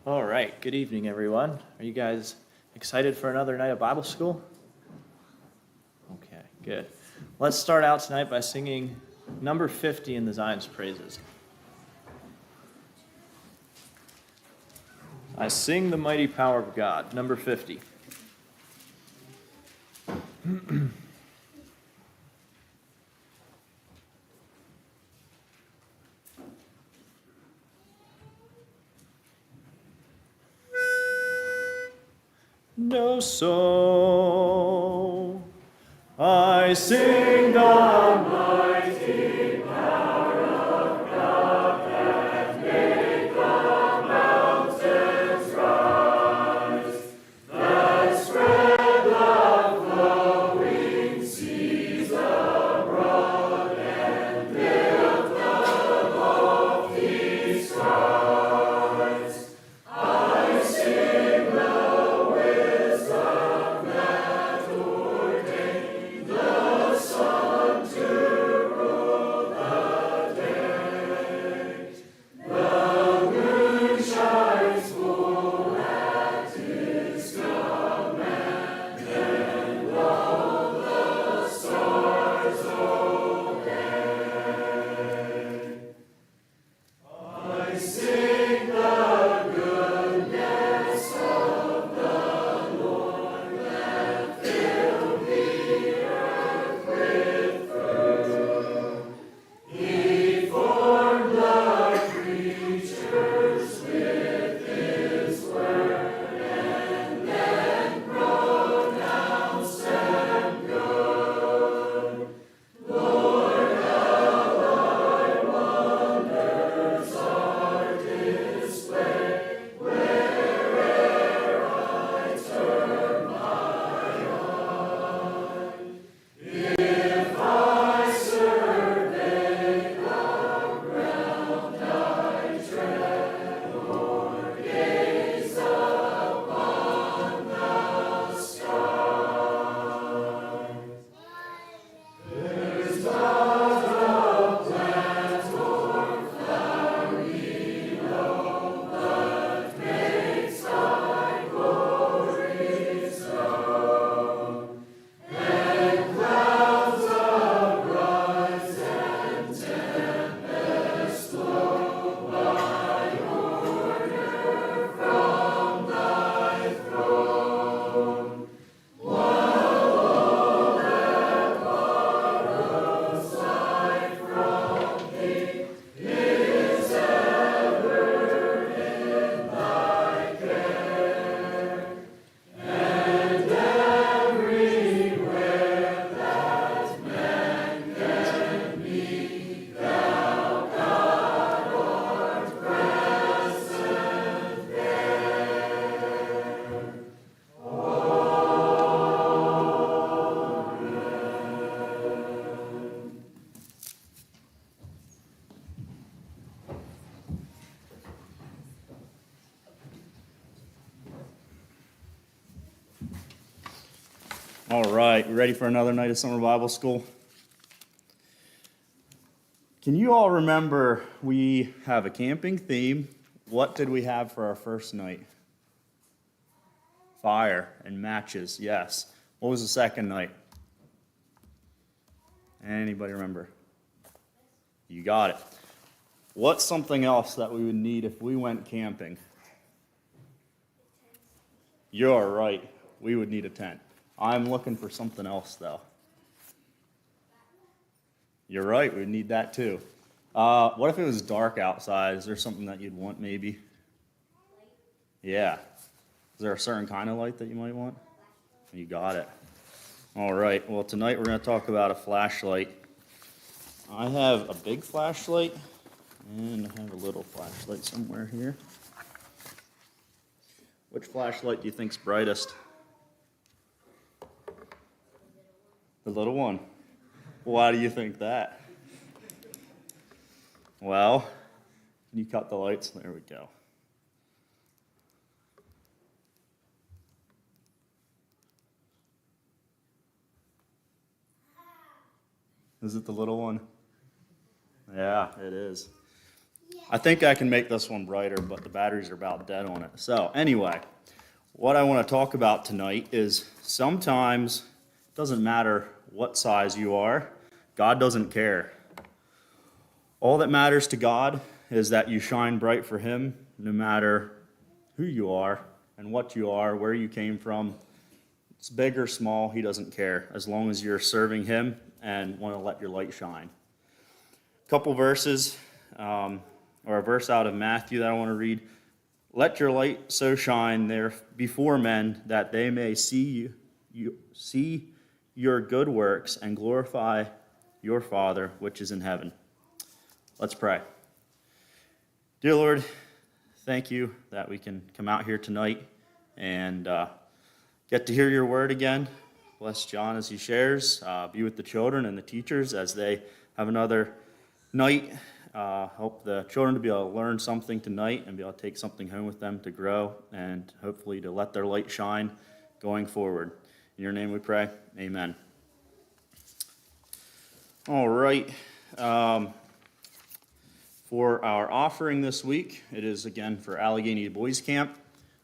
All right, good evening, everyone. Are you guys excited for another night of Bible school? Okay, good. Let's start out tonight by singing number 50 in the Zion's Praises. I sing the mighty power of God, number 50. No soul, I sing the mighty power of God that made the mountains rise, that spread the flowing seas abroad and built the lofty skies. I sing the All right, you ready for another night of summer Bible school? Can you all remember we have a camping theme? What did we have for our first night? Fire and matches, yes. What was the second night? Anybody remember? You got it. What's something else that we would need if we went camping? You're right. We would need a tent. I'm looking for something else, though. You're right, we'd need that too. What if it was dark outside? Is there something that you'd want, maybe? Yeah. Is there a certain kind of light that you might want? You got it. All right, well, tonight we're going to talk about a flashlight. I have a big flashlight, and I have a little flashlight somewhere here. Which flashlight do you think's brightest? The little one. Why do you think that? Well, can you cut the lights? There we go. Is it the little one? Yeah, it is. Yes. I think I can make this one brighter, but the batteries are about dead on it. So anyway, what I want to talk about tonight is sometimes it doesn't matter what size you are, God doesn't care. All that matters to God is that you shine bright for Him, no matter who you are and what you are, where you came from. It's big or small, He doesn't care, as long as you're serving Him and want to let your light shine. A couple verses, or a verse out of Matthew that I want to read. Let your light so shine there before men that they may see your good works and glorify your Father which is in heaven. Let's pray. Dear Lord, thank you that we can come out here tonight and get to hear your word again. Bless John as he shares. Be with the children and the teachers as they have another night. Help the children to be able to learn something tonight and be able to take something home with them to grow and hopefully to let their light shine going forward. In your name we pray. Amen. All right. For our offering this week, it is again for Allegheny Boys Camp.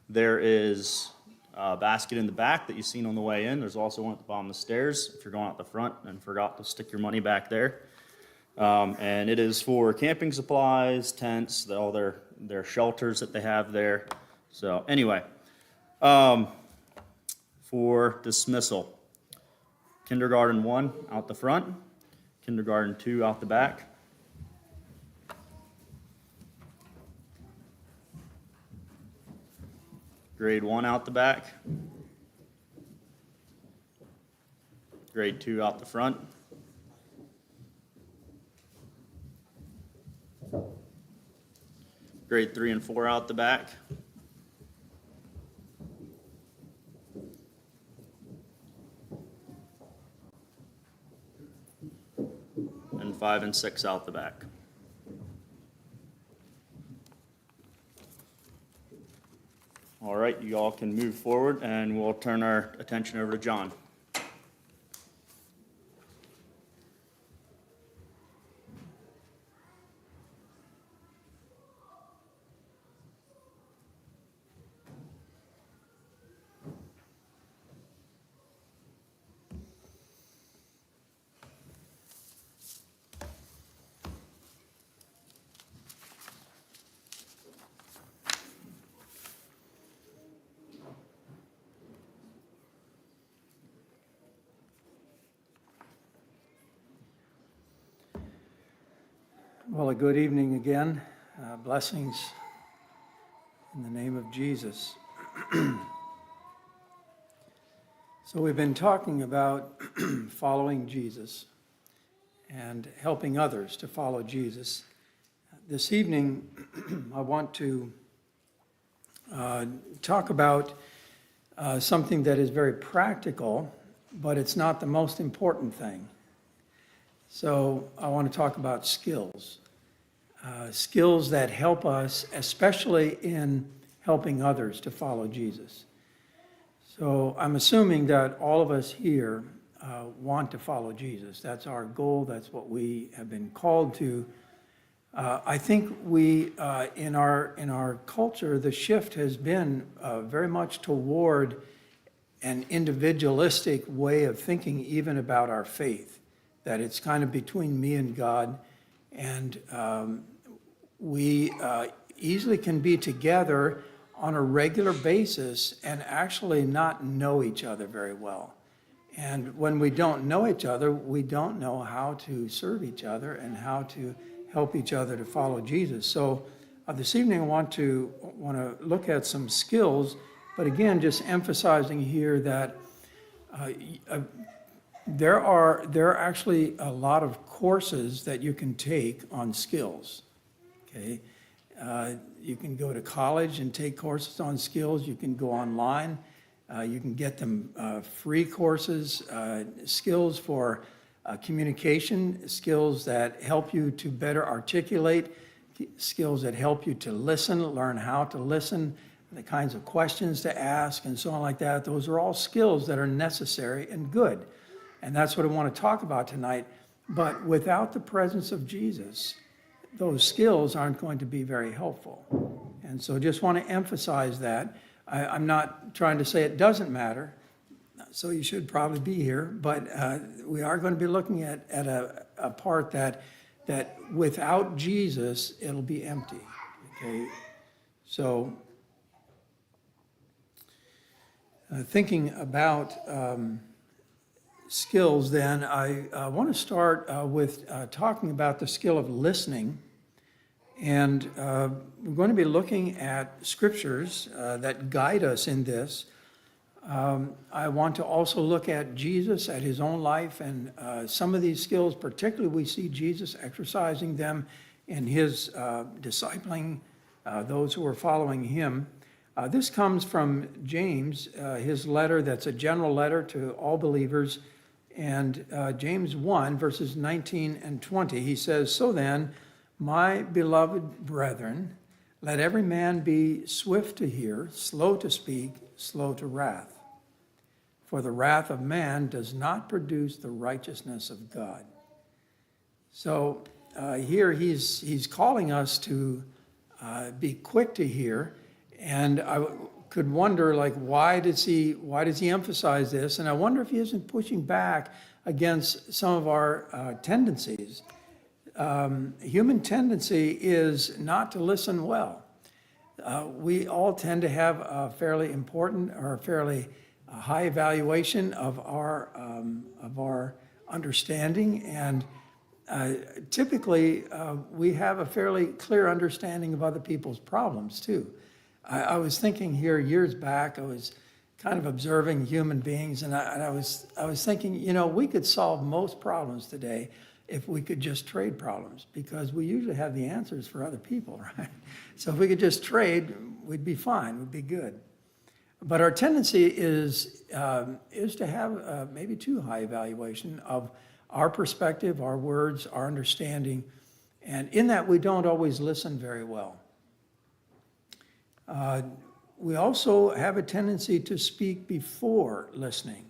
There is a basket in the back that you've seen on the way in. There's also one at the bottom of the stairs if you're going out the front and forgot to stick your money back there. And it is for camping supplies, tents, all their shelters that they have there. So anyway, for dismissal, kindergarten 1 out the front, kindergarten 2 out the back. Grade 1 out the back. Grade 2 out the front. Grade 3 and 4 out the back. And 5 and 6 out the back. All right, you all can move forward and we'll turn our attention over to John. Well, a good evening again. Blessings in the name of Jesus. So we've been talking about following Jesus and helping others to follow Jesus. This evening, I want to talk about something that is very practical, but it's not the most important thing. So I want to talk about skills. Skills that help us, especially in helping others to follow Jesus. So I'm assuming that all of us here want to follow Jesus. That's our goal. That's what we have been called to. I think we, in our culture, the shift has been very much toward an individualistic way of thinking even about our faith, that it's kind of between me and God, and we easily can be together on a regular basis and actually not know each other very well. And when we don't know each other, we don't know how to serve each other and how to help each other to follow Jesus. So this evening I want to look at some skills, but again, just emphasizing here that there are actually a lot of courses that you can take on skills. Okay, you can go to college and take courses on skills. You can go online. You can get them free courses, skills for communication, skills that help you to better articulate, skills that help you to listen, learn how to listen, the kinds of questions to ask, and so on like that. Those are all skills that are necessary and good. And that's what I want to talk about tonight. But without the presence of Jesus, those skills aren't going to be very helpful. And so just want to emphasize that. I'm not trying to say it doesn't matter, so you should probably be here, but we are going to be looking at a part that without Jesus, it'll be empty, okay? So thinking about skills then, I want to start with talking about the skill of listening. And we're going to be looking at scriptures that guide us in this. I want to also look at Jesus, at his own life, and some of these skills, particularly we see Jesus exercising them in his discipling those who are following him. This comes from James, his letter that's a general letter to all believers. And James 1, verses 19 and 20, he says, "So then, my beloved brethren, let every man be swift to hear, slow to speak, slow to wrath. For the wrath of man does not produce the righteousness of God." So here he's calling us to be quick to hear. And I could wonder, like, why does he emphasize this? And I wonder if he isn't pushing back against some of our tendencies. Human tendency is not to listen well. We all tend to have a fairly important or a fairly high evaluation of our understanding, and typically we have a fairly clear understanding of other people's problems too. I was thinking here years back, I was kind of observing human beings, and I was thinking, we could solve most problems today if we could just trade problems, because we usually have the answers for other people, right? So if we could just trade, we'd be fine, we'd be good. But our tendency is to have maybe too high evaluation of our perspective, our words, our understanding, and in that we don't always listen very well. We also have a tendency to speak before listening.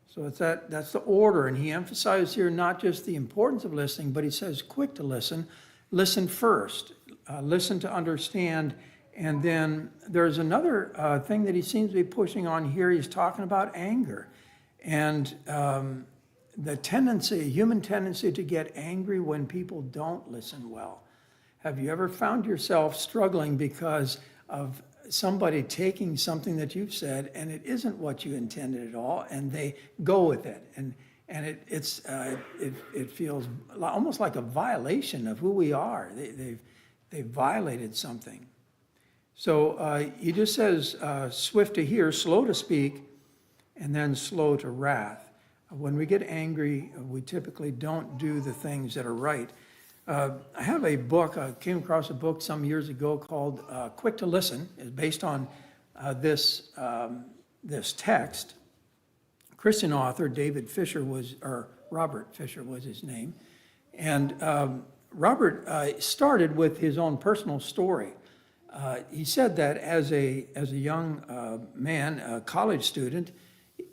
So that's the order, and he emphasizes here not just the importance of listening, but he says quick to listen. Listen first, listen to understand, and then there's another thing that he seems to be pushing on here. He's talking about anger, and the tendency, human tendency to get angry when people don't listen well. Have you ever found yourself struggling because of somebody taking something that you've said and it isn't what you intended at all, and they go with it, and it feels almost like a violation of who we are. They've violated something. So he just says swift to hear, slow to speak, and then slow to wrath. When we get angry, we typically don't do the things that are right. I have a book, I came across a book some years ago called Quick to Listen. It's based on this text. Christian author David Fisher Robert Fisher was his name. And Robert started with his own personal story. He said that as a young man, a college student,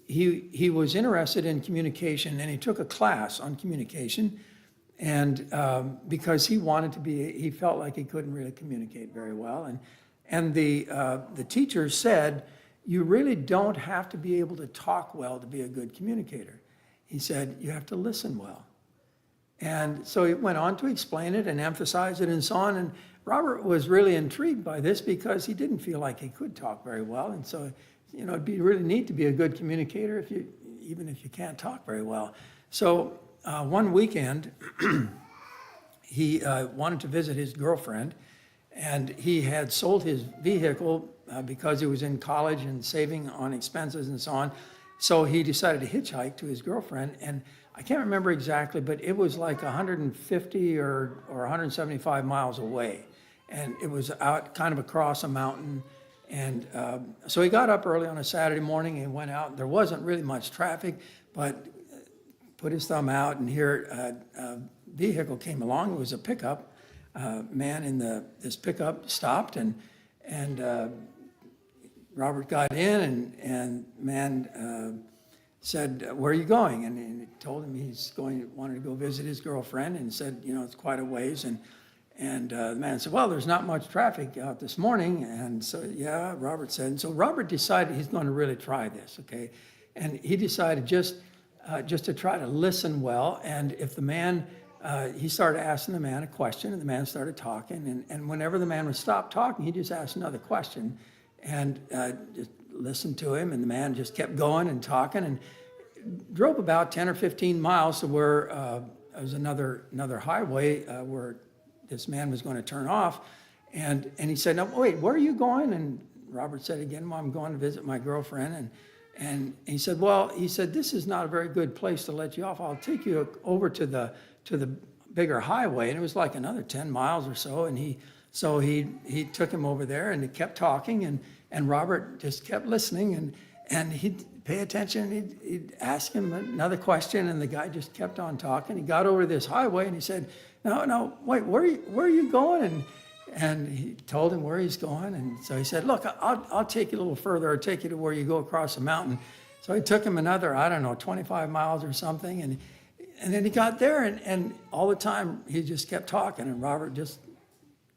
he was interested in communication, and he took a class on communication. And because he felt like he couldn't really communicate very well. And the teacher said, you really don't have to be able to talk well to be a good communicator. He said, you have to listen well. And so he went on to explain it and emphasize it and so on. And Robert was really intrigued by this because he didn't feel like he could talk very well. And so, it'd be really neat to be a good communicator even if you can't talk very well. So one weekend, he wanted to visit his girlfriend, and he had sold his vehicle because he was in college and saving on expenses and so on. So he decided to hitchhike to his girlfriend, and I can't remember exactly, but it was like 150 or 175 miles away, and it was out kind of across a mountain. And so he got up early on a Saturday morning and went out. There wasn't really much traffic, but put his thumb out, and here a vehicle came along. It was a pickup. Man in this pickup stopped, and Robert got in, and man said, "Where are you going?" And he told him wanted to go visit his girlfriend, and said, "It's quite a ways." And the man said, well, there's not much traffic out this morning. And so, yeah, Robert said. And so Robert decided he's going to really try this, okay? And he decided just to try to listen well. And if the man, he started asking the man a question, and the man started talking. And whenever the man would stop talking, he just asked another question and just listened to him. And the man just kept going and talking and drove about 10 or 15 miles to where there was another highway where this man was going to turn off. And he said, no, wait, where are you going? And Robert said again, well, I'm going to visit my girlfriend. And he said, well, this is not a very good place to let you off. I'll take you over to the bigger highway. And it was like another 10 miles or so. And he took him over there, and he kept talking, and Robert just kept listening, and he'd pay attention. He'd ask him another question, and the guy just kept on talking. He got over this highway, and he said, no, wait, where are you going? And he told him where he's going. And so he said, look, I'll take you a little further. I'll take you to where you go across the mountain. So he took him another, 25 miles or something. And then he got there, and all the time he just kept talking, and Robert just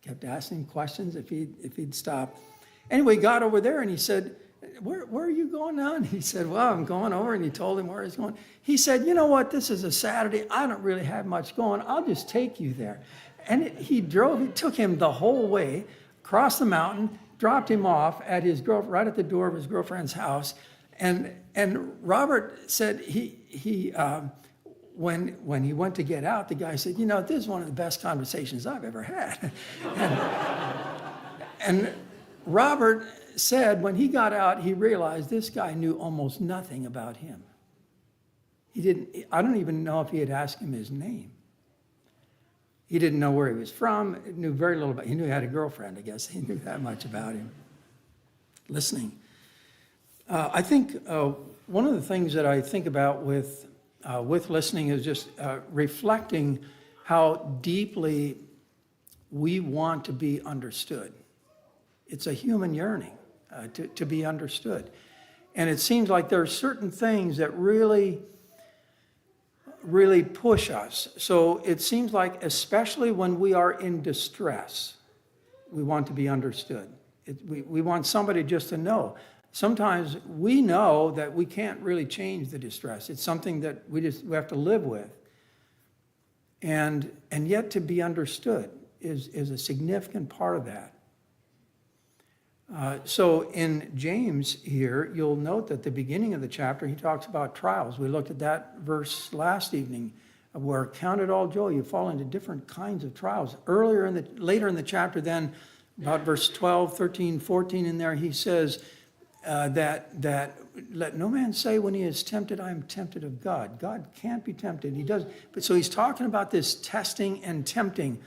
kept asking questions if he'd stop. Anyway, he got over there, and he said, where are you going now? And he said, well, I'm going over. And he told him where he's going. He said, you know what? This is a Saturday. I don't really have much going. I'll just take you there. And he took him the whole way across the mountain, dropped him off at right at the door of his girlfriend's house. And Robert said when he went to get out, the guy said, this is one of the best conversations I've ever had. and Robert said when he got out, he realized this guy knew almost nothing about him. I don't even know if he had asked him his name. He didn't know where he was from, knew very little about him. He knew he had a girlfriend, I guess. He knew that much about him. Listening. I think one of the things that I think about with listening is just reflecting how deeply we want to be understood. It's a human yearning to be understood. And it seems like there are certain things that really push us. So it seems like, especially when we are in distress, we want to be understood. We want somebody just to know. Sometimes we know that we can't really change the distress. It's something that we have to live with. And yet to be understood is a significant part of that. So in James here, you'll note that at the beginning of the chapter, he talks about trials. We looked at that verse last evening, where count it all joy, you fall into different kinds of trials. Later in the chapter then, about verse 12, 13, 14 in there, he says that let no man say when he is tempted, I am tempted of God. God can't be tempted. He does. But so he's talking about this testing and tempting.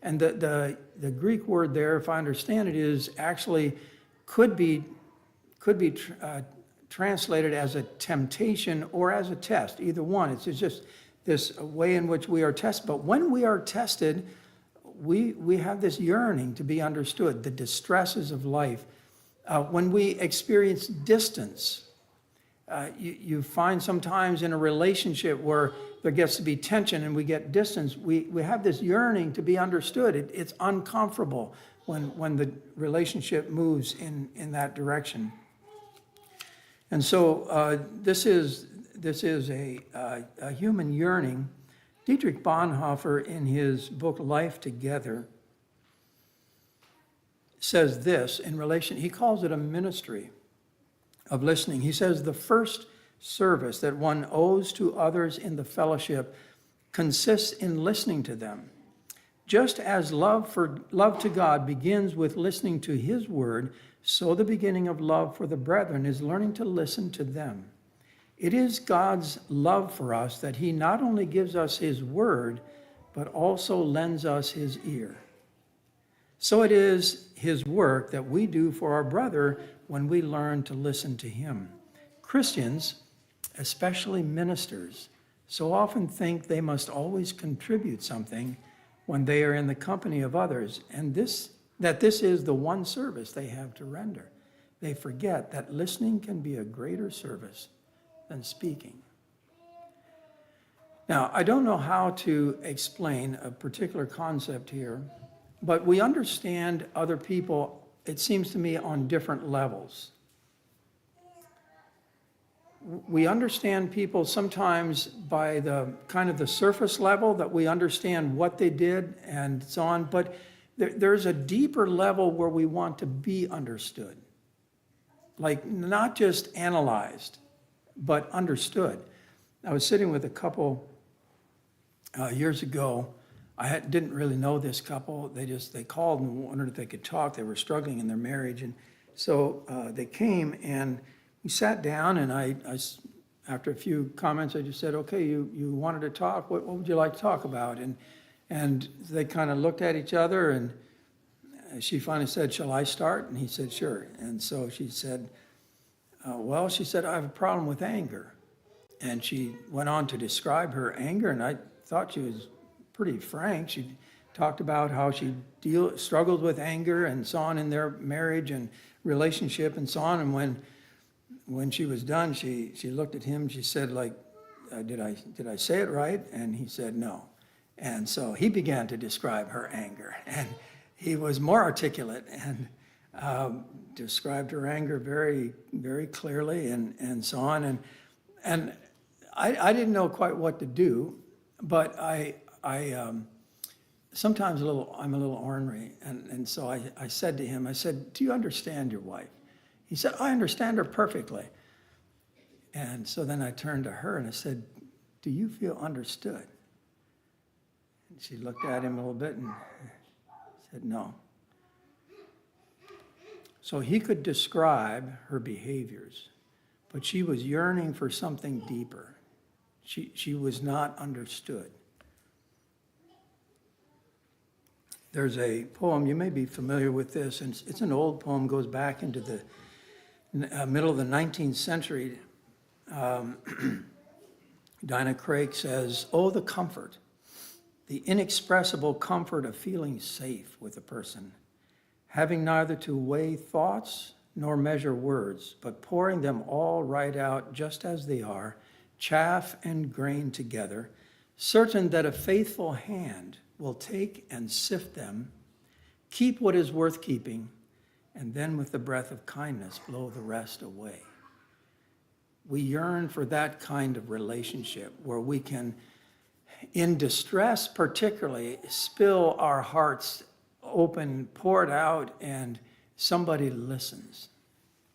And the Greek word there, if I understand it, is actually could be translated as a temptation or as a test, either one. It's just this way in which we are tested. But when we are tested, we have this yearning to be understood, the distresses of life. When we experience distance, you find sometimes in a relationship where there gets to be tension and we get distance, we have this yearning to be understood. It's uncomfortable when the relationship moves in that direction. And so this is a human yearning. Dietrich Bonhoeffer, in his book Life Together, says this in relation, he calls it a ministry of listening. He says the first service that one owes to others in the fellowship consists in listening to them. Just as love to God begins with listening to his word, so the beginning of love for the brethren is learning to listen to them. It is God's love for us that he not only gives us his word, but also lends us his ear. So it is his work that we do for our brother when we learn to listen to him. Christians, especially ministers, so often think they must always contribute something when they are in the company of others, and that this is the one service they have to render. They forget that listening can be a greater service than speaking. Now, I don't know how to explain a particular concept here, but we understand other people, it seems to me, on different levels. We understand people sometimes by the kind of the surface level, that we understand what they did and so on, but there's a deeper level where we want to be understood. Like not just analyzed, but understood. I was sitting with a couple years ago. I didn't really know this couple. They called and wondered if they could talk. They were struggling in their marriage. And so they came and we sat down, and I after a few comments, I just said, okay, you wanted to talk. What would you like to talk about? And they kind of looked at each other, and she finally said, shall I start? And he said, sure. And so she said, well, she said, I have a problem with anger. And she went on to describe her anger, and I thought she was pretty frank. She talked about how she struggled with anger and so on in their marriage and relationship and so on. And when she was done, she looked at him. She said, like, did I say it right? And he said, no. And so he began to describe her anger, and he was more articulate and described her anger very, very clearly and so on. And I didn't know quite what to do, but I sometimes I'm a little ornery. And so I said to him, I said, do you understand your wife? He said, I understand her perfectly. And so then I turned to her and I said, do you feel understood? And she looked at him a little bit and said, no. So he could describe her behaviors, but she was yearning for something deeper. She was not understood. There's a poem, you may be familiar with this, and it's an old poem, goes back into the middle of the 19th century. Dinah Craig says, oh, the comfort, the inexpressible comfort of feeling safe with a person, having neither to weigh thoughts nor measure words, but pouring them all right out just as they are, chaff and grain together, certain that a faithful hand will take and sift them, keep what is worth keeping, and then with the breath of kindness blow the rest away. We yearn for that kind of relationship where we can, in distress particularly, spill our hearts open, pour it out, and somebody listens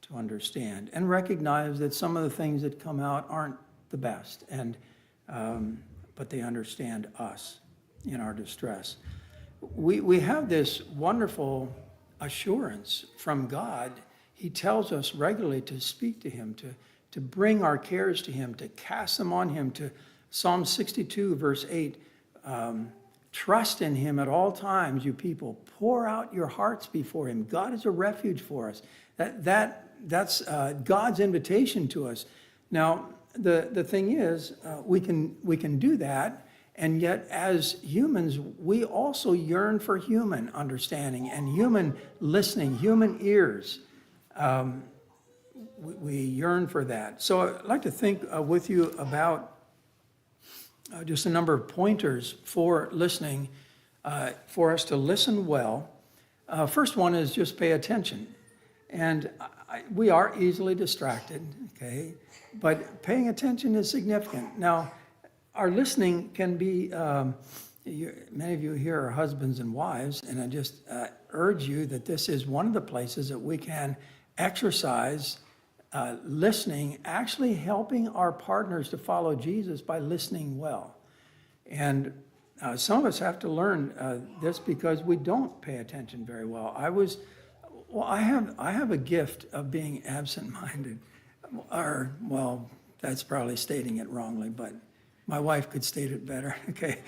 to understand and recognize that some of the things that come out aren't the best, but they understand us in our distress. We have this wonderful assurance from God. He tells us regularly to speak to him, to bring our cares to him, to cast them on him, to Psalm 62, verse 8, trust in him at all times, you people. Pour out your hearts before him. God is a refuge for us. That's God's invitation to us. Now, the thing is, we can do that, and yet as humans, we also yearn for human understanding and human listening, human ears. We yearn for that. So I'd like to think with you about just a number of pointers for listening, for us to listen well. First one is just pay attention. And we are easily distracted, okay? But paying attention is significant. Now, our listening can be, many of you here are husbands and wives, and I just urge you that this is one of the places that we can exercise listening, actually helping our partners to follow Jesus by listening well. And some of us have to learn this because we don't pay attention very well. I have a gift of being absent-minded, or, well, that's probably stating it wrongly, but my wife could state it better, okay?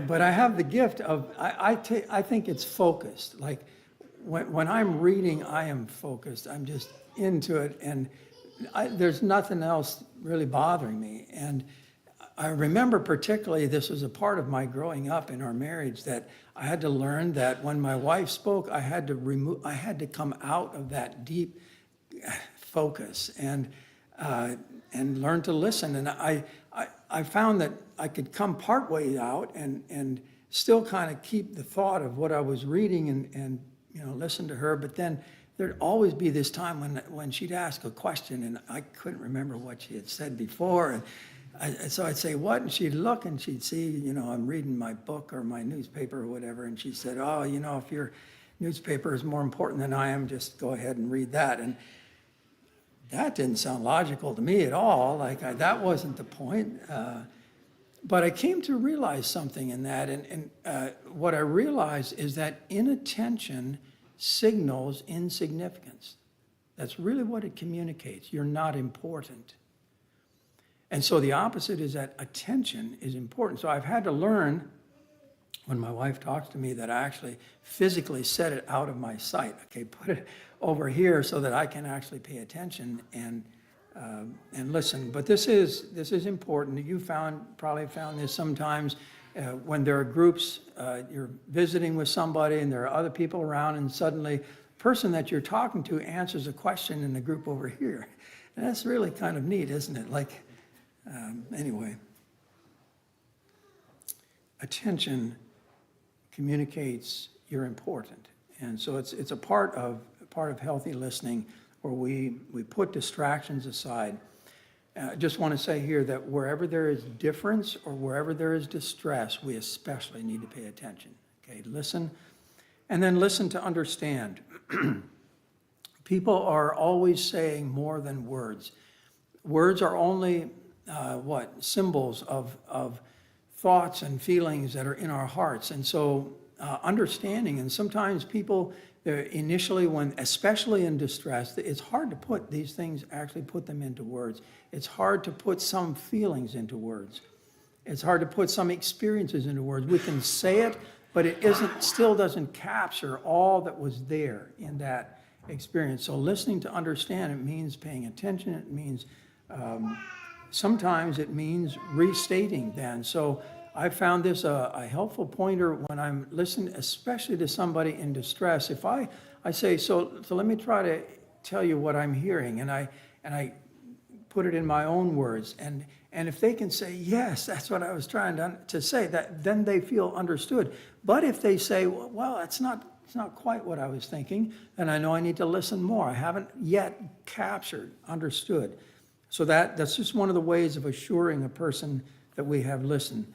But I have the gift of, I think it's focused. Like, when I'm reading, I am focused. I'm just into it, and there's nothing else really bothering me. And I remember particularly, this was a part of my growing up in our marriage, that I had to learn that when my wife spoke, I had to come out of that deep focus and learn to listen. And I found that I could come part way out and still kind of keep the thought of what I was reading and listen to her. But then there'd always be this time when she'd ask a question and I couldn't remember what she had said before. So I'd say, what? And she'd look and she'd see, I'm reading my book or my newspaper or whatever. And she said, oh, if your newspaper is more important than I am, just go ahead and read that. And that didn't sound logical to me at all. That wasn't the point. But I came to realize something in that. And what I realized is that inattention signals insignificance. That's really what it communicates. You're not important. And so the opposite is that attention is important. So I've had to learn, when my wife talks to me, that I actually physically set it out of my sight. Okay, put it over here so that I can actually pay attention and listen. But this is important. You probably found this sometimes when there are groups, you're visiting with somebody and there are other people around, and suddenly the person that you're talking to answers a question in the group over here. And that's really kind of neat, isn't it? Anyway, attention communicates you're important, and so it's a part of healthy listening where we put distractions aside. I just want to say here that wherever there is difference or wherever there is distress, we especially need to pay attention. Okay, listen, and then listen to understand. People are always saying more than words. Words are only symbols of thoughts and feelings that are in our hearts. And so understanding, and sometimes people initially, especially in distress, it's hard to put these things, actually put them into words. It's hard to put some feelings into words. It's hard to put some experiences into words. We can say it, but it still doesn't capture all that was there in that experience. So listening to understand, it means paying attention. It means sometimes it means restating then. So I found this a helpful pointer when I'm listening, especially to somebody in distress. If I say, so let me try to tell you what I'm hearing, and I put it in my own words, and if they can say, yes, that's what I was trying to say, that then they feel understood. But if they say, well, it's not quite what I was thinking, then I know I need to listen more. I haven't yet captured, understood. So that's just one of the ways of assuring a person that we have listened.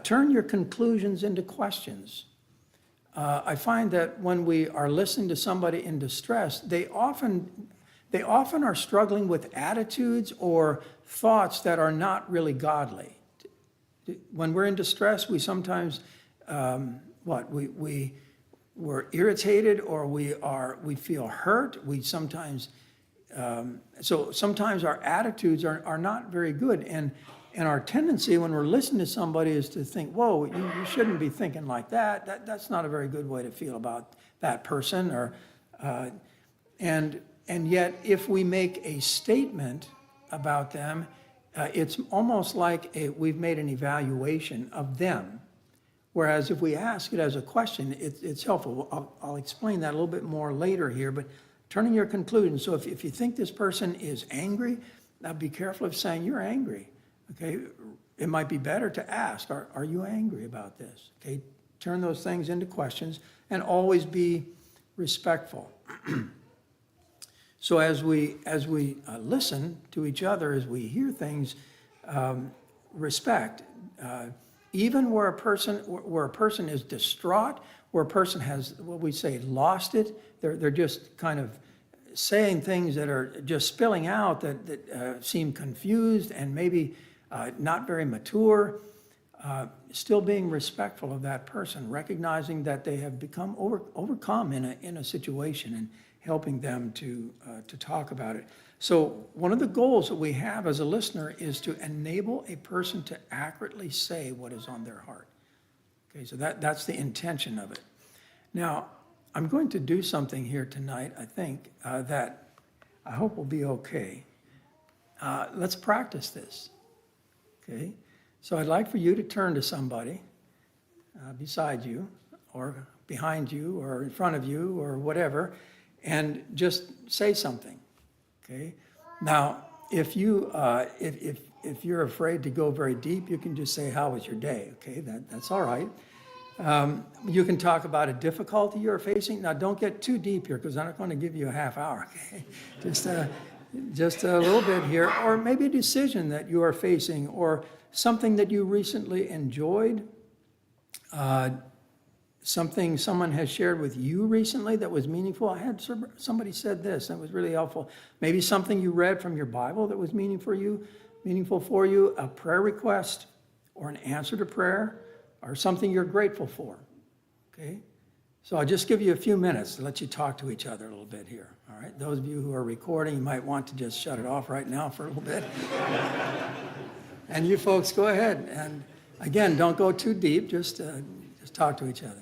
Turn your conclusions into questions. I find that when we are listening to somebody in distress, they often are struggling with attitudes or thoughts that are not really godly. When we're in distress, we sometimes we're irritated, or we feel hurt. We sometimes so sometimes our attitudes are not very good, and our tendency when we're listening to somebody is to think, whoa, you shouldn't be thinking like that. That's not a very good way to feel about that person. Or and yet if we make a statement about them, it's almost like we've made an evaluation of them. Whereas if we ask it as a question, it's helpful. I'll explain that a little bit more later here, but turning your conclusion. So if you think this person is angry, now be careful of saying you're angry. Okay, it might be better to ask, are you angry about this? Okay, turn those things into questions and always be respectful. So as we listen to each other, as we hear things, respect. Even where a person is distraught, where a person has, what we say, lost it, they're just kind of saying things that are just spilling out that seem confused and maybe not very mature, still being respectful of that person, recognizing that they have become overcome in a situation and helping them to talk about it. So one of the goals that we have as a listener is to enable a person to accurately say what is on their heart. Okay, so that's the intention of it. Now, I'm going to do something here tonight, I think, that I hope will be okay. Let's practice this, okay? So I'd like for you to turn to somebody beside you or behind you or in front of you or whatever, and just say something, okay? Now, if you're afraid to go very deep, you can just say, how was your day, okay? That's all right. You can talk about a difficulty you're facing. Now, don't get too deep here because I'm not going to give you a half hour, okay? Just a little bit here, or maybe a decision that you are facing, or something that you recently enjoyed, something someone has shared with you recently that was meaningful. I had somebody said this, that was really helpful. Maybe something you read from your Bible that was meaningful for you, a prayer request, or an answer to prayer, or something you're grateful for, okay? So I'll just give you a few minutes to let you talk to each other a little bit here, all right? Those of you who are recording, you might want to just shut it off right now for a little bit. And you folks, go ahead. And again, don't go too deep, just talk to each other.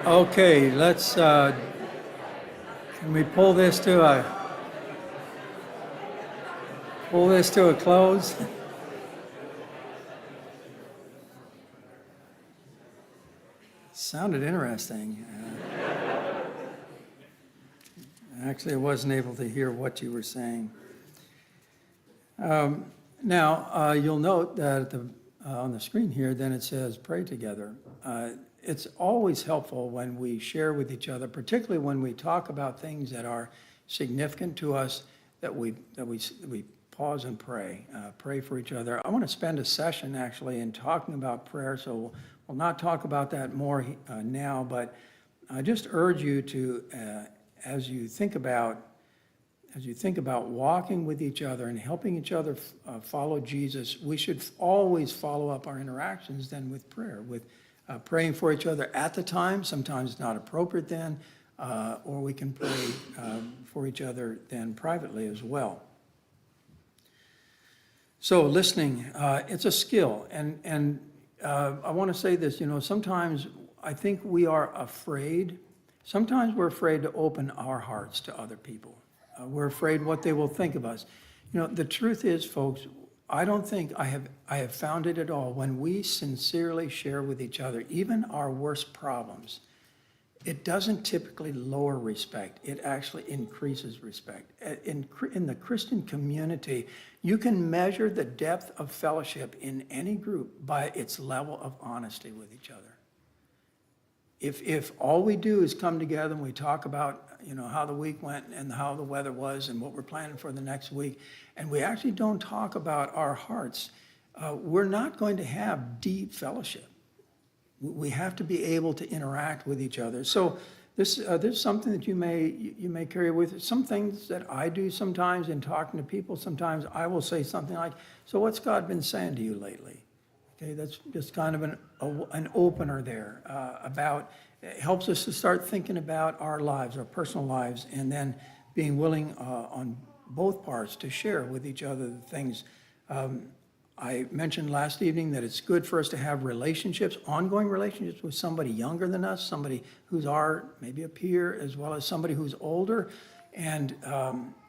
Okay, can we pull this to a close? Sounded interesting. Actually, I wasn't able to hear what you were saying. Now, you'll note that on the screen here, then it says pray together. It's always helpful when we share with each other, particularly when we talk about things that are significant to us, that we pause and pray for each other. I want to spend a session actually in talking about prayer, so we'll not talk about that more now, but I just urge you to, as you think about walking with each other and helping each other follow Jesus, we should always follow up our interactions then with prayer, with praying for each other at the time. Sometimes it's not appropriate then, or we can pray for each other then privately as well. So listening, it's a skill. And I want to say this, sometimes I think we are afraid. Sometimes we're afraid to open our hearts to other people. We're afraid what they will think of us. The truth is, folks, I don't think I have found it at all. When we sincerely share with each other, even our worst problems, it doesn't typically lower respect. It actually increases respect. In the Christian community, you can measure the depth of fellowship in any group by its level of honesty with each other. If all we do is come together and we talk about, how the week went and how the weather was and what we're planning for the next week, and we actually don't talk about our hearts, we're not going to have deep fellowship. We have to be able to interact with each other. So this is something that you may carry with you. Some things that I do sometimes in talking to people, sometimes I will say something like, so what's God been saying to you lately? Okay, that's just kind of an opener there about, it helps us to start thinking about our lives, our personal lives, and then being willing on both parts to share with each other the things. I mentioned last evening that it's good for us to have relationships, ongoing relationships with somebody younger than us, somebody who's maybe a peer, as well as somebody who's older. And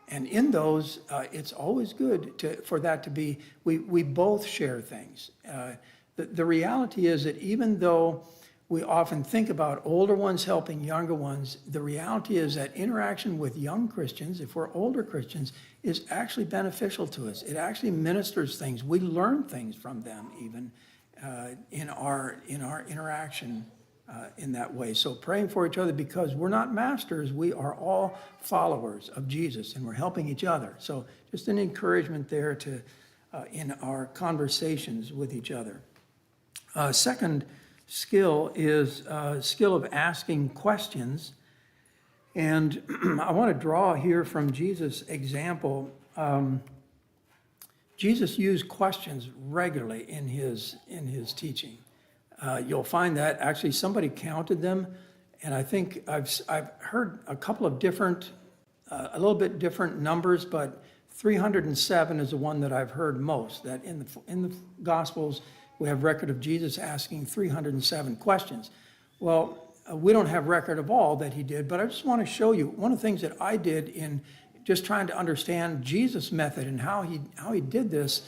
in those, it's always good for that to be, we both share things. The reality is that even though we often think about older ones helping younger ones, the reality is that interaction with young Christians, if we're older Christians, is actually beneficial to us. It actually ministers things. We learn things from them even in our interaction in that way. So praying for each other, because we're not masters, we are all followers of Jesus, and we're helping each other. So just an encouragement there to in our conversations with each other. Second skill is skill of asking questions. And I want to draw here from Jesus' example. Jesus used questions regularly in his teaching. You'll find that actually somebody counted them, and I think I've heard a couple of different, a little bit different numbers, but 307 is the one that I've heard most. That in the Gospels we have record of Jesus asking 307 questions. Well, we don't have record of all that he did, but I just want to show you one of the things that I did in just trying to understand Jesus' method and how he did this.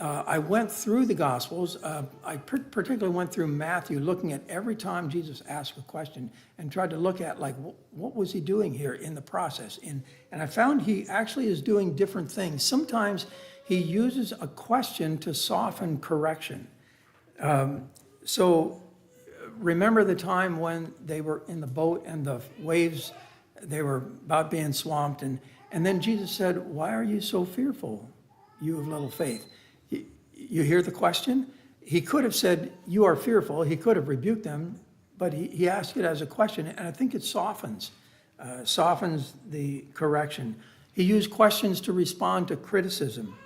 I went through the Gospels. I particularly went through Matthew, looking at every time Jesus asked a question and tried to look at, like, what was he doing here in the process? And I found he actually is doing different things. Sometimes he uses a question to soften correction. So remember the time when they were in the boat and the waves, they were about being swamped, and then Jesus said, "Why are you so fearful, you of little faith?" You hear the question? He could have said, "You are fearful." He could have rebuked them, but he asked it as a question, and I think it softens the correction. He used questions to respond to criticism.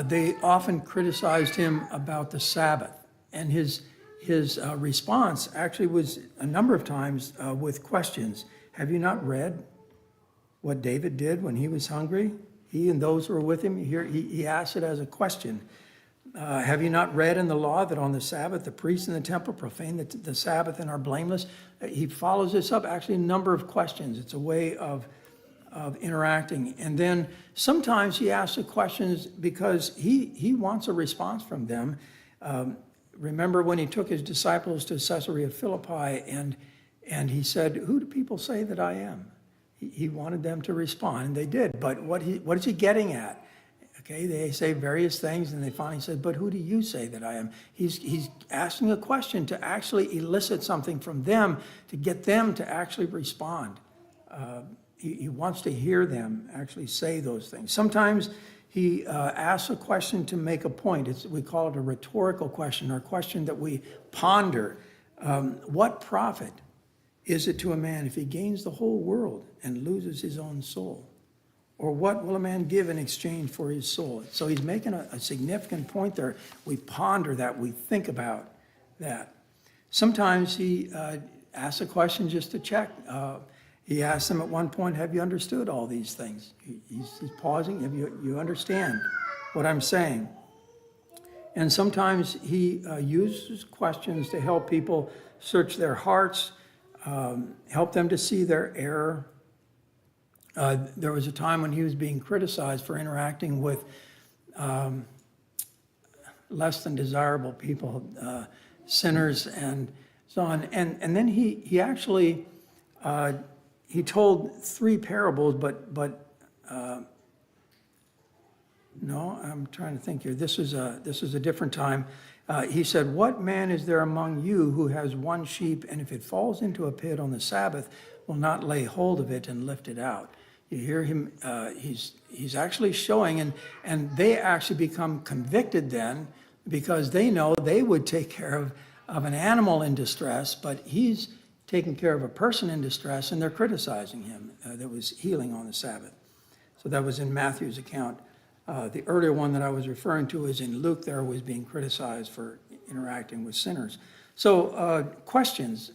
They often criticized him about the Sabbath, and his response actually was a number of times with questions. Have you not read what David did when he was hungry? He and those who were with him, he asked it as a question. Have you not read in the law that on the Sabbath the priests in the temple profane the Sabbath and are blameless? He follows this up, actually a number of questions. It's a way of interacting. And then sometimes he asks the questions because he wants a response from them. Remember when he took his disciples to Caesarea Philippi and he said, "Who do people say that I am?" He wanted them to respond, and they did. But what is he getting at? Okay, they say various things, and they finally said, "But who do you say that I am?" He's asking a question to actually elicit something from them, to get them to actually respond. He wants to hear them actually say those things. Sometimes he asks a question to make a point. We call it a rhetorical question, or a question that we ponder. What profit is it to a man if he gains the whole world and loses his own soul? Or what will a man give in exchange for his soul? So he's making a significant point there. We ponder that. We think about that. Sometimes he asks a question just to check. He asked them at one point, "Have you understood all these things?" He's pausing. Have you understand what I'm saying? And sometimes he uses questions to help people search their hearts, help them to see their error. There was a time when he was being criticized for interacting with less than desirable people, sinners and so on. And then he actually he told three parables, but no, I'm trying to think here. This is a different time. He said, "What man is there among you who has one sheep, and if it falls into a pit on the Sabbath, will not lay hold of it and lift it out?" You hear him, he's actually showing, and they actually become convicted then, because they know they would take care of an animal in distress, but he's taking care of a person in distress, and they're criticizing him that was healing on the Sabbath. So that was in Matthew's account. The earlier one that I was referring to is in Luke there, was being criticized for interacting with sinners. So questions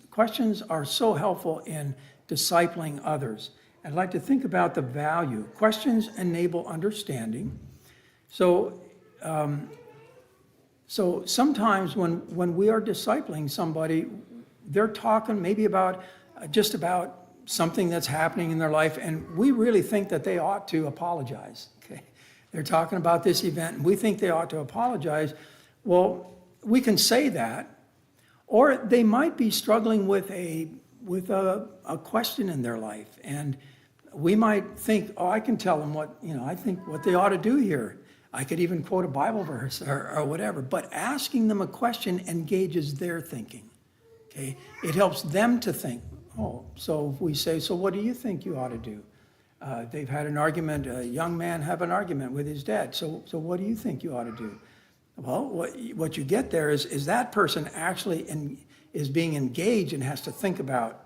are so helpful in discipling others. I'd like to think about the value. Questions enable understanding. So sometimes when we are discipling somebody, they're talking maybe about just about something that's happening in their life, and we really think that they ought to apologize. Okay, they're talking about this event, and we think they ought to apologize. Well, we can say that, or they might be struggling with a question in their life, and we might think, oh, I can tell them I think what they ought to do here. I could even quote a Bible verse or whatever, but asking them a question engages their thinking. Okay, it helps them to think. Oh, so if we say, so what do you think you ought to do? They've had an argument, a young man have an argument with his dad. So what do you think you ought to do? Well, what you get there is that person actually is being engaged and has to think about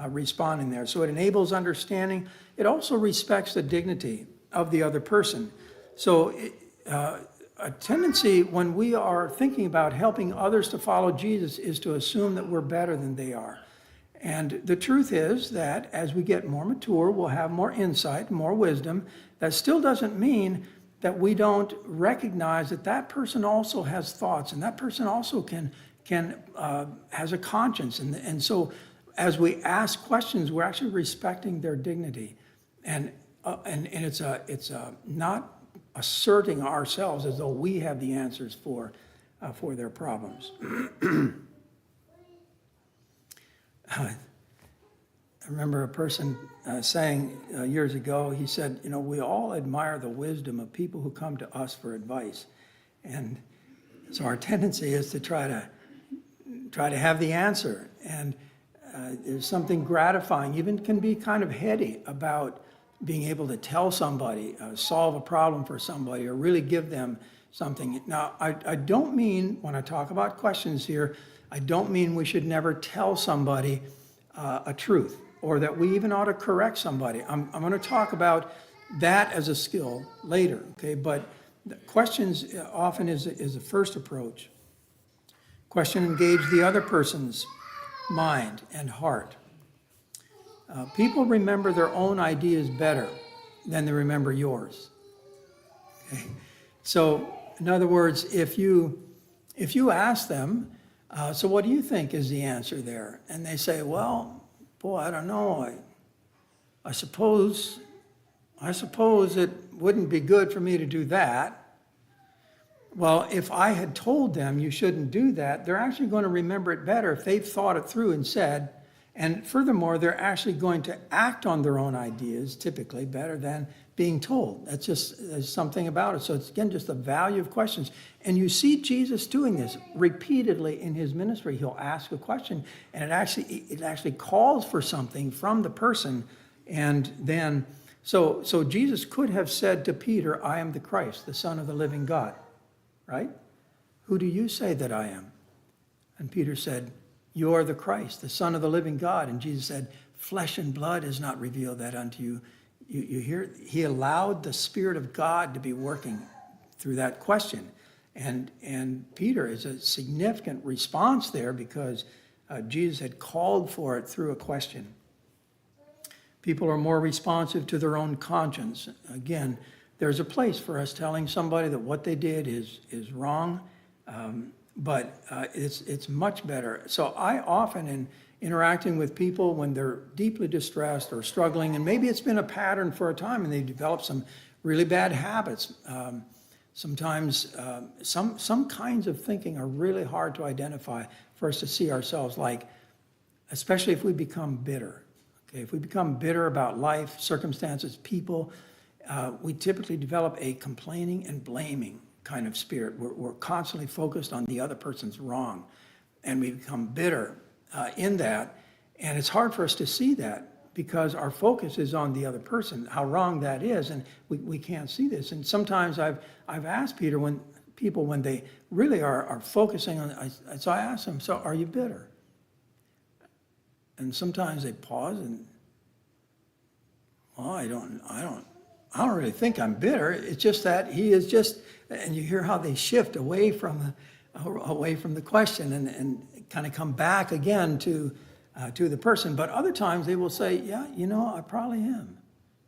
responding there. So it enables understanding. It also respects the dignity of the other person. So a tendency when we are thinking about helping others to follow Jesus is to assume that we're better than they are. And the truth is that as we get more mature, we'll have more insight, more wisdom. That still doesn't mean that we don't recognize that that person also has thoughts, and that person also has a conscience. And so as we ask questions, we're actually respecting their dignity. And it's not asserting ourselves as though we have the answers for their problems. I remember a person saying years ago, he said, we all admire the wisdom of people who come to us for advice. And so our tendency is to try to have the answer. And there's something gratifying, even can be kind of heady, about being able to tell somebody, solve a problem for somebody, or really give them something. Now, I don't mean, when I talk about questions here, I don't mean we should never tell somebody a truth, or that we even ought to correct somebody. I'm going to talk about that as a skill later, okay? But questions often is a first approach. Question engage the other person's mind and heart. People remember their own ideas better than they remember yours. Okay? So, in other words, if you ask them, so what do you think is the answer there? And they say, well, boy, I don't know. I suppose it wouldn't be good for me to do that. Well, if I had told them you shouldn't do that, they're actually going to remember it better if they've thought it through and said, and furthermore, they're actually going to act on their own ideas, typically, better than being told. There's something about it. So it's, again, just the value of questions. And you see Jesus doing this repeatedly in his ministry. He'll ask a question, and it actually calls for something from the person. And then, so Jesus could have said to Peter, I am the Christ, the Son of the living God, right? Who do you say that I am? And Peter said, you are the Christ, the Son of the living God. And Jesus said, flesh and blood has not revealed that unto you. You hear, he allowed the Spirit of God to be working through that question. And Peter is a significant response there because Jesus had called for it through a question. People are more responsive to their own conscience. Again, there's a place for us telling somebody that what they did is wrong, but it's much better. So I often, in interacting with people when they're deeply distressed or struggling, and maybe it's been a pattern for a time and they've developed some really bad habits. Sometimes some kinds of thinking are really hard to identify for us to see ourselves like, especially if we become bitter. Okay, if we become bitter about life, circumstances, people, we typically develop a complaining and blaming kind of spirit. We're constantly focused on the other person's wrong, and we become bitter in that. And it's hard for us to see that because our focus is on the other person, how wrong that is, and we can't see this. And sometimes I've asked Peter when they really are focusing on, so I ask them, so are you bitter? And sometimes they pause and, well, I I don't really think I'm bitter. It's just that he is just, and you hear how they shift away from the question and kind of come back again to the person. But other times they will say, yeah, I probably am.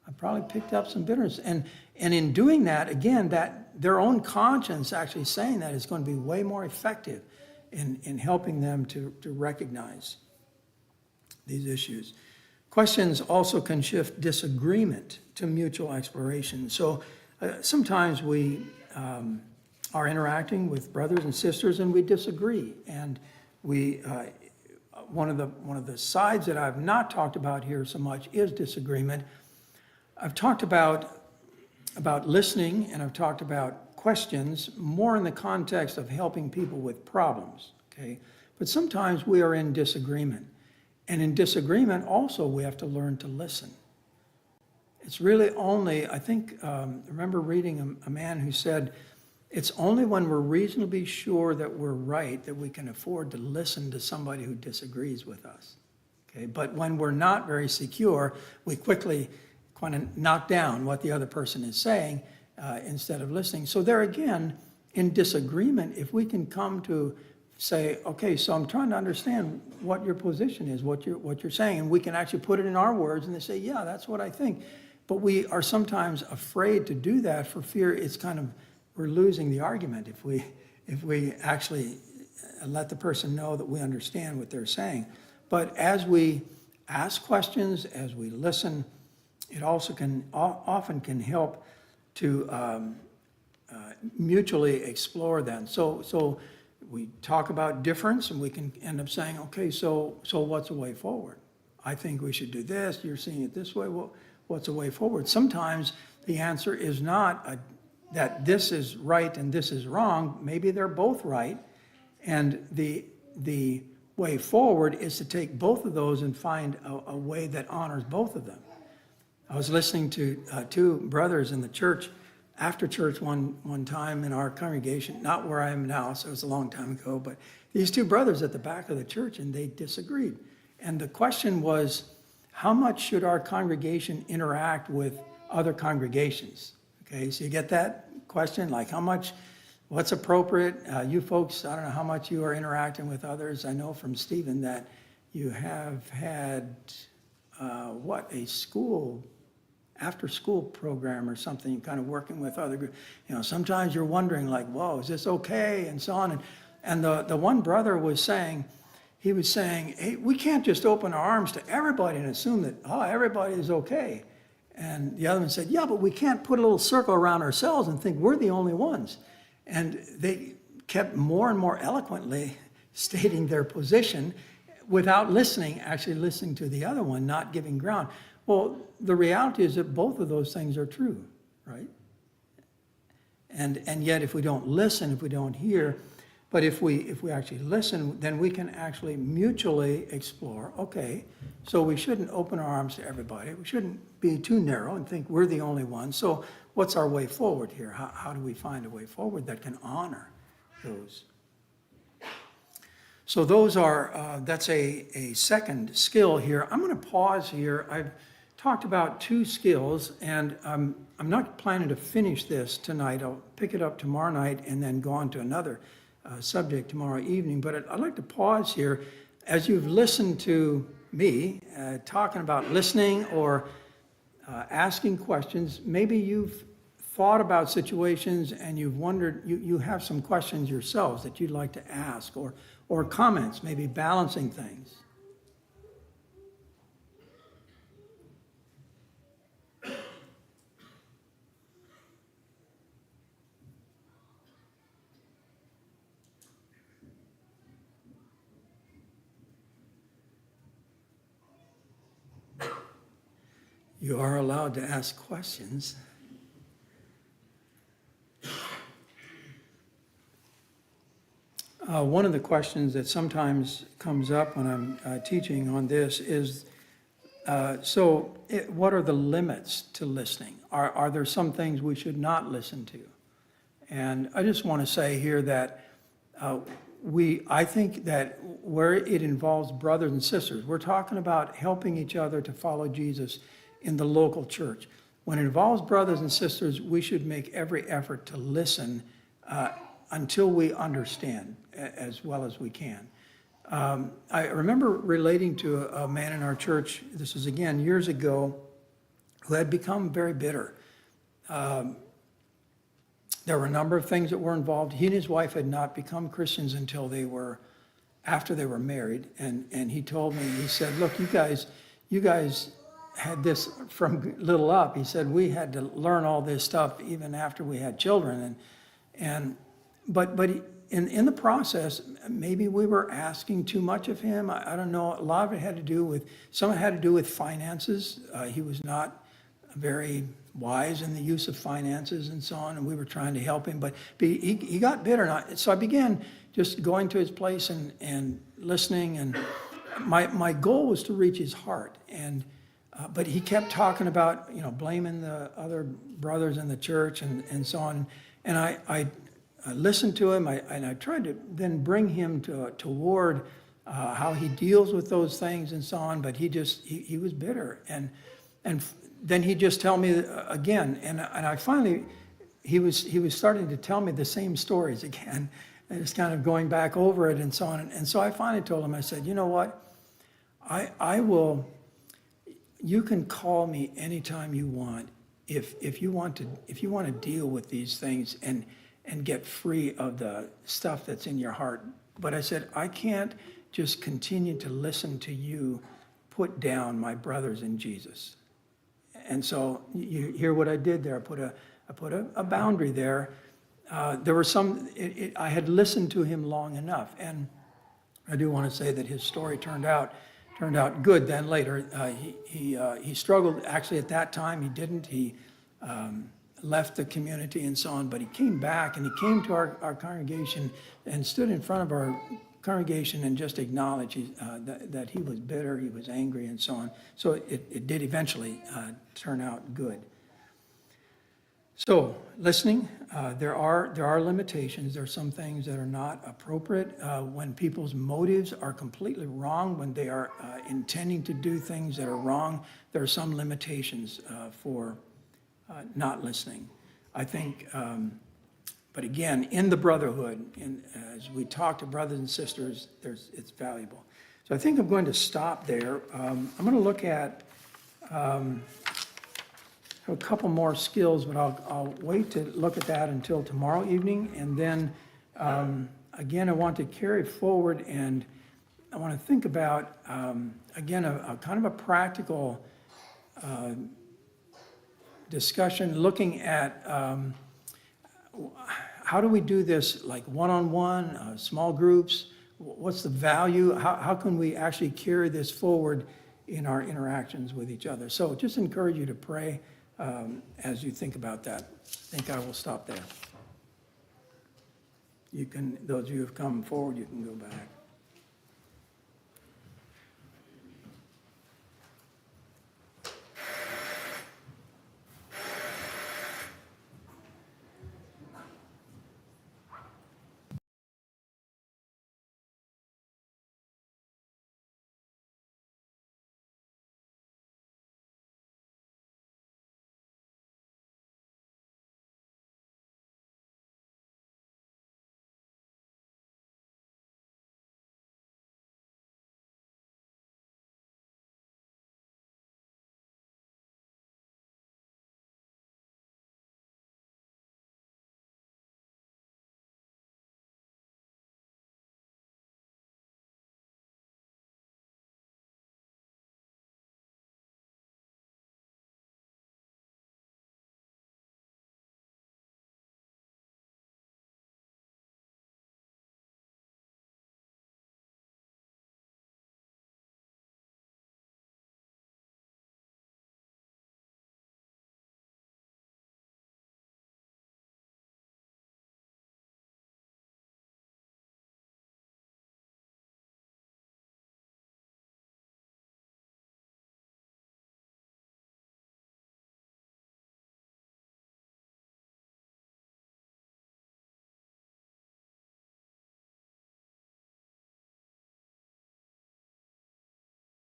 I probably picked up some bitterness. And in doing that, again, that their own conscience actually saying that is going to be way more effective in helping them to recognize these issues. Questions also can shift disagreement to mutual exploration. So sometimes we are interacting with brothers and sisters and we disagree. And one of the sides that I've not talked about here so much is disagreement. I've talked about listening, and I've talked about questions more in the context of helping people with problems, okay? But sometimes we are in disagreement. And in disagreement, also, we have to learn to listen. It's really only, I think, I remember reading a man who said, it's only when we're reasonably sure that we're right that we can afford to listen to somebody who disagrees with us, okay? But when we're not very secure, we quickly kind of knock down what the other person is saying instead of listening. So there again, in disagreement, if we can come to say, okay, so I'm trying to understand what your position is, what you're saying, and we can actually put it in our words, and they say, yeah, that's what I think. But we are sometimes afraid to do that for fear it's kind of, we're losing the argument if we actually let the person know that we understand what they're saying. But as we ask questions, as we listen, it also often can help to mutually explore them. So we talk about difference, and we can end up saying, okay, so what's a way forward? I think we should do this. You're seeing it this way. Well, what's a way forward? Sometimes the answer is not that this is right and this is wrong. Maybe they're both right. And the way forward is to take both of those and find a way that honors both of them. I was listening to two brothers in the church, after church one time in our congregation, not where I am now, so it was a long time ago, but these two brothers at the back of the church, and they disagreed. And the question was, how much should our congregation interact with other congregations? Okay, so you get that question, like what's appropriate? You folks, I don't know how much you are interacting with others. I know from Stephen that you have had, a after-school program or something, kind of working with other groups. Sometimes you're wondering, like, whoa, is this okay? And so on. And the one brother was saying, hey, we can't just open our arms to everybody and assume that, everybody is okay. And the other one said, yeah, but we can't put a little circle around ourselves and think we're the only ones. And they kept more and more eloquently stating their position without actually listening to the other one, not giving ground. Well, the reality is that both of those things are true, right? And yet if we don't listen, if we don't hear, but if we actually listen, then we can actually mutually explore, okay, so we shouldn't open our arms to everybody. We shouldn't be too narrow and think we're the only ones. So what's our way forward here? How do we find a way forward that can honor those? So those are, that's a second skill here. I'm going to pause here. I've talked about two skills, and I'm not planning to finish this tonight. I'll pick it up tomorrow night and then go on to another subject tomorrow evening. But I'd like to pause here. As you've listened to me talking about listening or asking questions, maybe you've thought about situations and you've wondered, you have some questions yourselves that you'd like to ask, or comments, maybe balancing things. You are allowed to ask questions. One of the questions that sometimes comes up when I'm teaching on this is, what are the limits to listening? Are there some things we should not listen to? And I just want to say here that I think that where it involves brothers and sisters, we're talking about helping each other to follow Jesus in the local church. when it involves brothers and sisters, we should make every effort to listen until we understand as well as we can. I remember relating to a man in our church, this is again years ago, who had become very bitter. There were a number of things that were involved. He and his wife had not become Christians until after they were married. And he told me, he said, look, you guys had this from little up. He said, we had to learn all this stuff even after we had children. But in the process, maybe we were asking too much of him. I don't know. A lot of it had to do with finances. He was not very wise in the use of finances and so on, and we were trying to help him. But he got bitter. So I began just going to his place and listening. And my goal was to reach his heart. But he kept talking about, blaming the other brothers in the church and so on. And I listened to him, and I tried to then bring him toward how he deals with those things and so on, but he was bitter. And then he'd just tell me again, and I finally, he was starting to tell me the same stories again, and just kind of going back over it and so on. And so I finally told him, I said, you know what, I will, you can call me anytime you want if you want to deal with these things and get free of the stuff that's in your heart. But I said, I can't just continue to listen to you put down my brothers in Jesus. And so you hear what I did there. I put a boundary there. There were I had listened to him long enough. And I do want to say that his story turned out good then later. He struggled, actually at that time he didn't. He left the community and so on, but he came back and he came to our congregation and stood in front of our congregation and just acknowledged that he was bitter, he was angry and so on. So it did eventually turn out good. So listening, there are limitations. There are some things that are not appropriate. When people's motives are completely wrong, when they are intending to do things that are wrong, there are some limitations for not listening. I think, but again, in the brotherhood, as we talk to brothers and sisters, it's valuable. So I think I'm going to stop there. I'm going to look at a couple more skills, but I'll wait to look at that until tomorrow evening. And then, again, I want to carry forward and I want to think about, again, a kind of a practical discussion looking at how do we do this, like one-on-one, small groups? What's the value? How can we actually carry this forward in our interactions with each other? So just encourage you to pray as you think about that. I think I will stop there. Those of you who have come forward, you can go back.